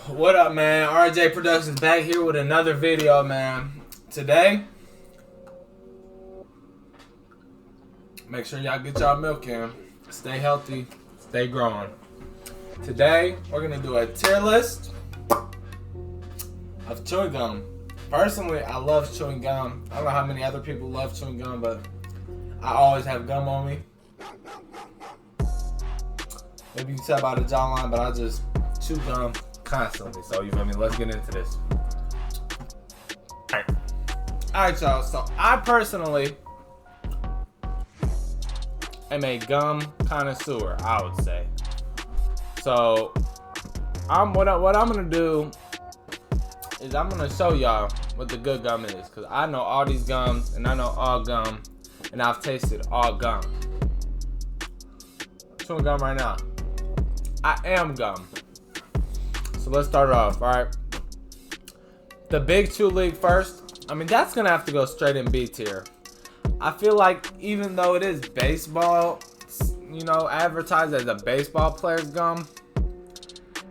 What up, man? RJ Productions back here with another video, man. Today, make sure y'all get y'all milk in. Stay healthy, stay growing. Today, we're gonna do a tier list of chewing gum. Personally, I love chewing gum. I don't know how many other people love chewing gum, but I always have gum on me. Maybe you can tell by the jawline, but I just chew gum constantly. So you feel me? Let's get into this. Alright, y'all. So I personally am a gum connoisseur, I would say. So what I'm gonna do is I'm gonna show y'all what the good gum is, because I know all these gums and I know all gum and I've tasted all gum. I'm chewing gum right now. I am gum. So let's start it off. All right, the Big Chew League first. I mean, that's gonna have to go straight in B tier. I feel like even though it is baseball, you know, advertised as a baseball player's gum,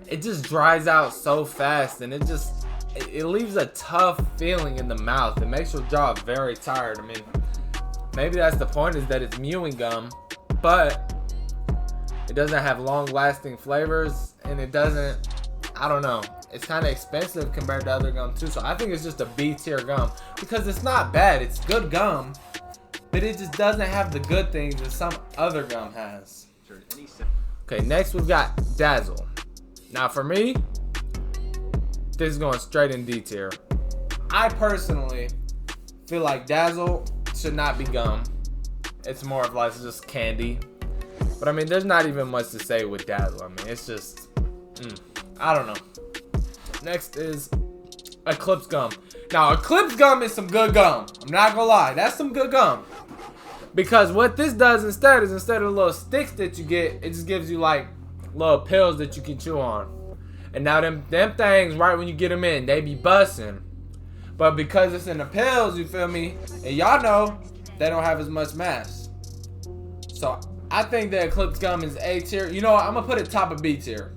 it just dries out so fast, and it leaves a tough feeling in the mouth. It makes your jaw very tired. I mean, maybe that's the point, is that it's mewing gum, but it doesn't have long-lasting flavors, and it doesn't, I don't know, it's kind of expensive compared to other gum too. So I think it's just a B tier gum, because it's not bad, it's good gum, but it just doesn't have the good things that some other gum has. Okay, next we've got Dazzle. Now for me, this is going straight in D tier. I personally feel like Dazzle should not be gum. It's more of like just candy. But I mean, there's not even much to say with Dazzle. I mean, it's just, I don't know. Next is Eclipse Gum. Now, Eclipse Gum is some good gum. I'm not gonna lie, that's some good gum. Because what this does instead is, instead of the little sticks that you get, it just gives you like little pills that you can chew on. And now them things, right when you get them in, they be busting. But because it's in the pills, you feel me? And y'all know they don't have as much mass. So I think the Eclipse Gum is A tier. You know what? I'm gonna put it top of B tier.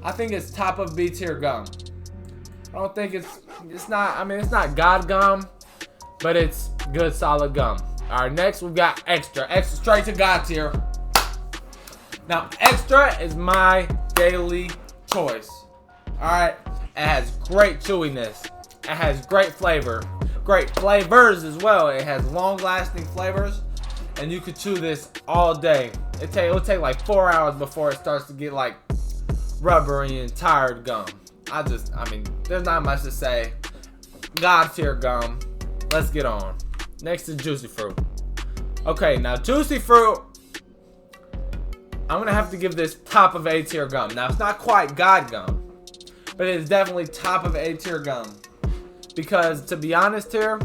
I think it's top of B tier gum. I don't think it's not, I mean, it's not God gum, but it's good solid gum. Alright, next we've got Extra. Extra straight to God tier. Now, Extra is my daily choice. Alright, it has great chewiness. It has great flavor. Great flavors as well. It has long lasting flavors. And you could chew this all day. It'll take like 4 hours before it starts to get like rubbery and tired gum. I mean, there's not much to say. God tier gum. Let's get on. Next is Juicy Fruit. Okay, now Juicy Fruit, I'm gonna have to give this top of A tier gum. Now, it's not quite God gum, but it is definitely top of A tier gum. Because to be honest here,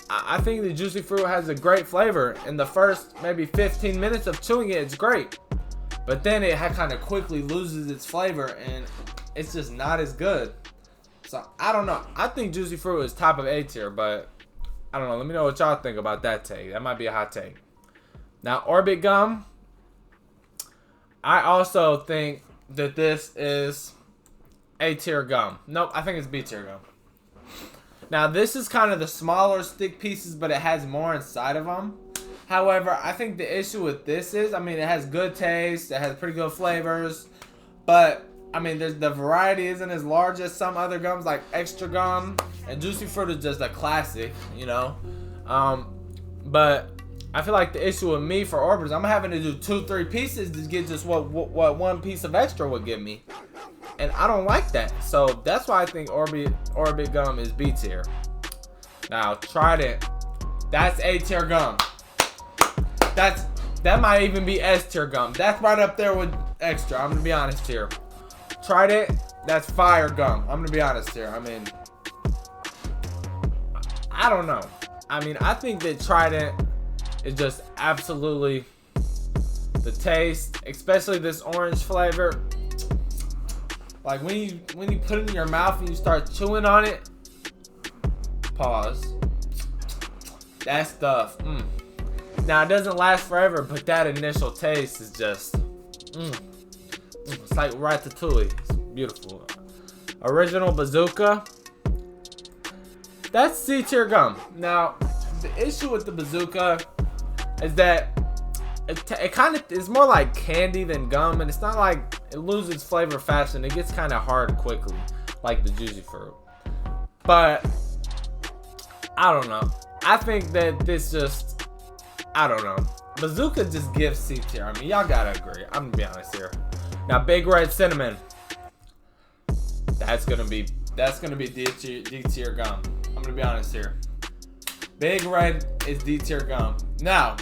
I think the Juicy Fruit has a great flavor. In the first maybe 15 minutes of chewing it, it's great. But then it kind of quickly loses its flavor, and it's just not as good. So, I don't know. I think Juicy Fruit is top of A tier, but I don't know. Let me know what y'all think about that take. That might be a hot take. Now, Orbit Gum, I also think that this is A tier gum. Nope, I think it's B tier gum. Now, this is kind of the smaller stick pieces, but it has more inside of them. However, I think the issue with this is, I mean, it has good taste, it has pretty good flavors, but, I mean, the variety isn't as large as some other gums, like Extra Gum, and Juicy Fruit is just a classic, you know? But I feel like the issue with me for Orbits, I'm having to do 2-3 pieces to get just what one piece of Extra would give me. And I don't like that. So that's why I think Orbit Gum is B tier. Now, Trident. That's A tier gum. That might even be S tier gum. That's right up there with Extra. I'm gonna be honest here. Trident, that's fire gum. I'm gonna be honest here. I mean, I don't know. I mean, I think that Trident is just absolutely the taste, especially this orange flavor. Like when you put it in your mouth and you start chewing on it, pause. That stuff. Now, it doesn't last forever, but that initial taste is just, it's like ratatouille. It's beautiful. Original Bazooka. That's C tier gum. Now, the issue with the Bazooka is that it kind of is more like candy than gum, and it's not like it loses flavor fast and it gets kind of hard quickly, like the Juicy Fruit. But I don't know. I think that this just, I don't know. Bazooka just gives C tier. I mean, y'all gotta agree. I'm gonna be honest here. Now, Big Red Cinnamon. That's gonna be D tier gum. I'm gonna be honest here. Big Red is D tier gum. Now,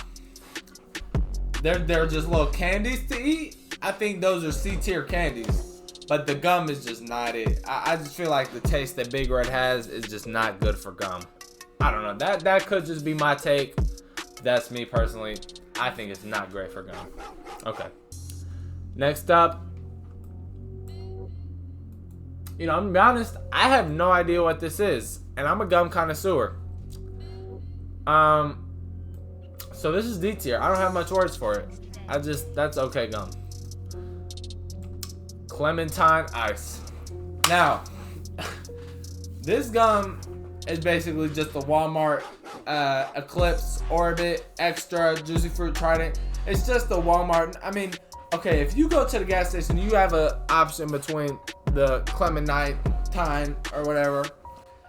they're just little candies to eat. I think those are C tier candies, but the gum is just not it. I just feel like the taste that Big Red has is just not good for gum. I don't know. That could just be my take. That's me personally. I think it's not great for gum. Okay. Next up. You know, I'm gonna be honest, I have no idea what this is, and I'm a gum connoisseur. So this is D tier. I don't have much words for it. That's okay gum. Clementine Ice. Now, this gum is basically just the Walmart Eclipse, Orbit, Extra, Juicy Fruit, Trident. It's just the Walmart. I mean, okay, if you go to the gas station, you have an option between the Clementine or whatever,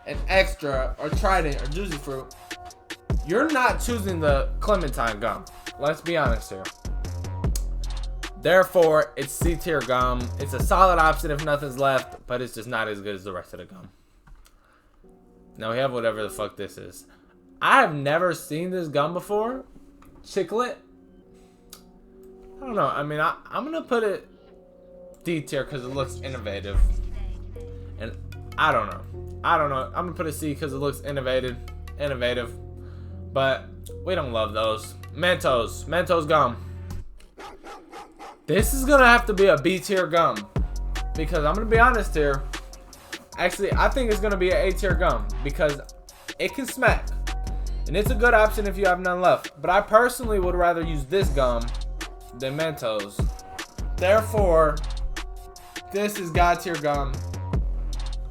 and Extra or Trident or Juicy Fruit. You're not choosing the Clementine gum. Let's be honest here. Therefore, it's C tier gum. It's a solid option if nothing's left, but it's just not as good as the rest of the gum. Now we have whatever the fuck this is. I have never seen this gum before. Chiclet. I don't know. I mean, I'm gonna put it D tier because it looks innovative. And I don't know. I'm gonna put a C because it looks innovative. But we don't love those. Mentos gum. This is gonna have to be a B tier gum because I'm gonna be honest here. Actually, I think it's gonna be an A tier gum because it can smack, and it's a good option if you have none left. But I personally would rather use this gum than Mentos. Therefore, this is God tier gum,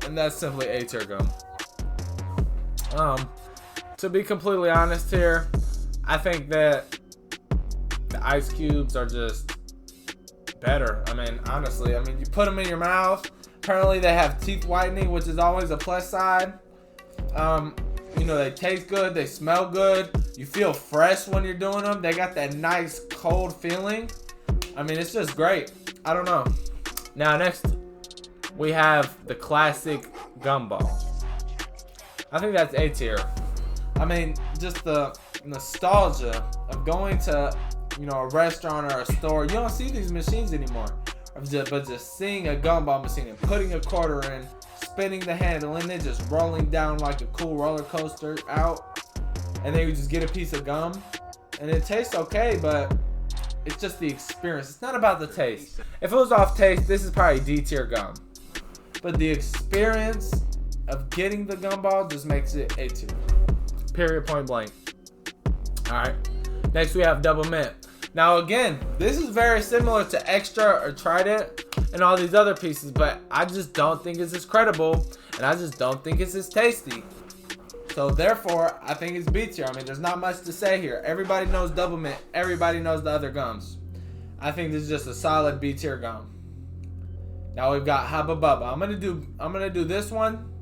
and that's simply A tier gum. To be completely honest here, I think that the ice cubes are just better. I mean, honestly, you put them in your mouth. Apparently, they have teeth whitening, which is always a plus side. You know, they taste good. They smell good. You feel fresh when you're doing them. They got that nice cold feeling. I mean, it's just great. I don't know. Now, next, we have the classic gumball. I think that's A tier. I mean, just the nostalgia of going to, you know, a restaurant or a store. You don't see these machines anymore. But just seeing a gumball machine and putting a quarter in, spinning the handle, and then just rolling down like a cool roller coaster out. And then you just get a piece of gum. And it tastes okay, but it's just the experience. It's not about the taste. If it was off taste, this is probably D tier gum. But the experience of getting the gumball just makes it A tier. Period, point blank. Alright. Next we have Double Mint. Now again, this is very similar to Extra or Trident and all these other pieces, but I just don't think it's as credible, and I just don't think it's as tasty. So therefore, I think it's B tier. I mean, there's not much to say here. Everybody knows Double Mint. Everybody knows the other gums. I think this is just a solid B tier gum. Now we've got Hubba Bubba. I'm gonna do this one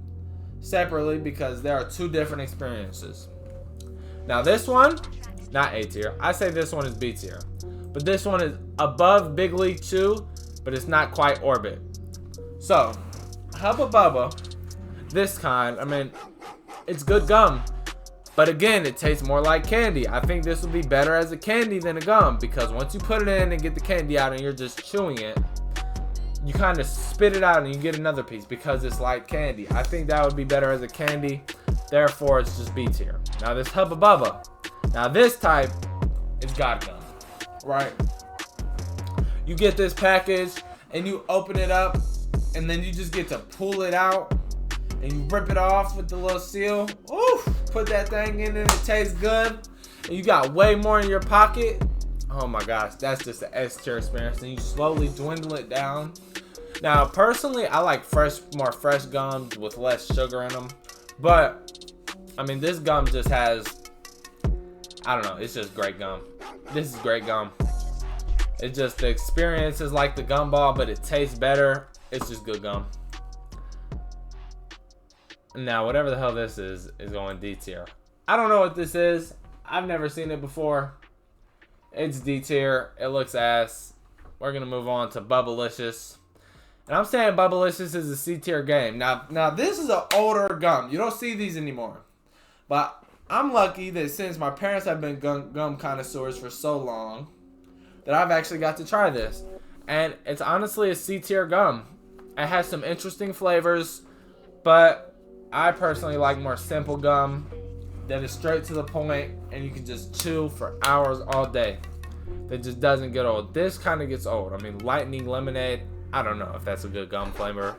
separately because there are two different experiences. Now this one, not A tier. I say this one is B tier. But this one is above Big League Chew, but it's not quite Orbit. So, Hubba Bubba, this kind, I mean, it's good gum. But again, it tastes more like candy. I think this will be better as a candy than a gum because once you put it in and get the candy out and you're just chewing it, you kind of spit it out and you get another piece because it's like candy. I think that would be better as a candy. Therefore, it's just B tier. Now this Hubba Bubba. Now this type is God gum, right? You get this package and you open it up and then you just get to pull it out and you rip it off with the little seal. Ooh, put that thing in and it tastes good. And you got way more in your pocket. Oh my gosh, that's just an S tier experience. And you slowly dwindle it down. Now, personally, I like more fresh gums with less sugar in them. But, I mean, this gum just has, I don't know, it's just great gum. This is great gum. It's just, the experience is like the gumball, but it tastes better. It's just good gum. Now, whatever the hell this is going D tier. I don't know what this is. I've never seen it before. It's D tier. It looks ass. We're going to move on to Bubblicious. And I'm saying Bubblicious is a C tier game. Now this is an older gum. You don't see these anymore. But I'm lucky that since my parents have been gum connoisseurs for so long, that I've actually got to try this. And it's honestly a C tier gum. It has some interesting flavors, but I personally like more simple gum that is straight to the point and you can just chew for hours all day. That just doesn't get old. This kind of gets old. I mean, Lightning Lemonade, I don't know if that's a good gum flavor.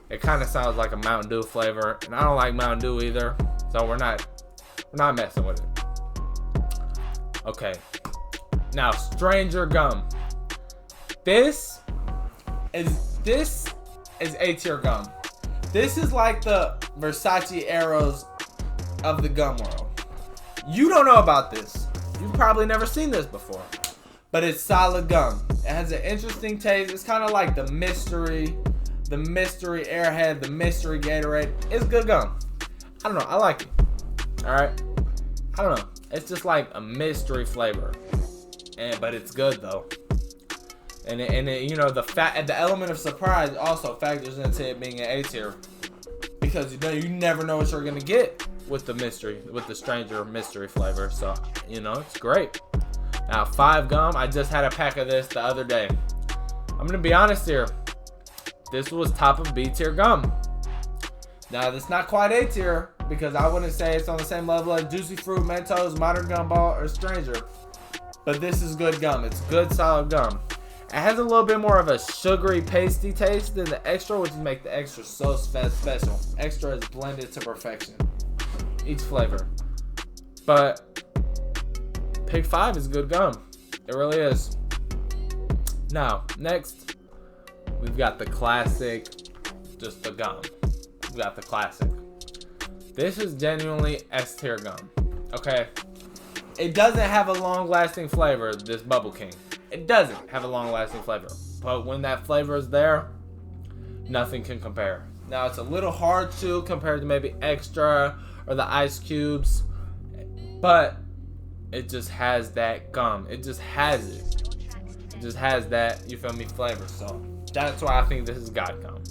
It kind of sounds like a Mountain Dew flavor, and I don't like Mountain Dew either, so we're not messing with it. Okay, now Stranger Gum. This is A tier gum. This is like the Versace Arrows of the gum world. You don't know about this. You've probably never seen this before. But it's solid gum. It has an interesting taste. It's kind of like the mystery Airhead, the mystery Gatorade. It's good gum. I don't know. I like it. Alright? I don't know. It's just like a mystery flavor. But it's good though. And you know, the element of surprise also factors into it being an A tier. Because you never know what you're gonna get with the Stranger mystery flavor. So, you know, it's great. Now, 5 gum. I just had a pack of this the other day. I'm gonna be honest here. This was top of B tier gum. Now, it's not quite A tier because I wouldn't say it's on the same level as Juicy Fruit, Mentos, Modern Gumball, or Stranger. But this is good gum. It's good, solid gum. It has a little bit more of a sugary, pasty taste than the Extra, which makes the Extra so special. Extra is blended to perfection. Each flavor. But Pick 5 is good gum. It really is. Now, next, we've got the classic, just the gum. We've got the classic. This is genuinely S tier gum. Okay? It doesn't have a long-lasting flavor, this Bubble King. It doesn't have a long-lasting flavor. But when that flavor is there, nothing can compare. Now, it's a little hard to compared to maybe Extra or the Ice Cubes. But it just has that gum. It just has it. It just has that, you feel me, flavor. So that's why I think this is God gum.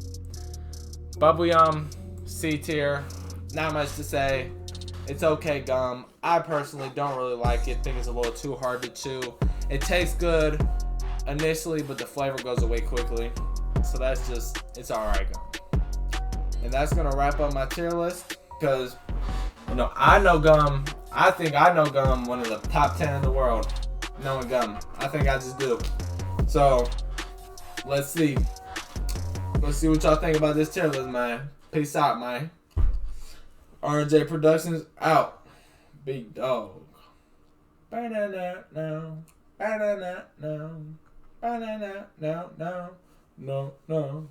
Bubble Yum, C tier. Not much to say. It's okay gum. I personally don't really like it. Think it's a little too hard to chew. It tastes good initially, but the flavor goes away quickly. So that's just, it's alright gum. And that's gonna wrap up my tier list. Because, you know, I know gum. I think I know gum, one of the top 10 in the world. Knowing gum. I think I just do. So, let's see. Let's see what y'all think about this tier list, man. Peace out, man. R&J Productions out. Big dog. Ba-da-da, no. Ba-da-da, no. Ba-da-da, no, no. No, no.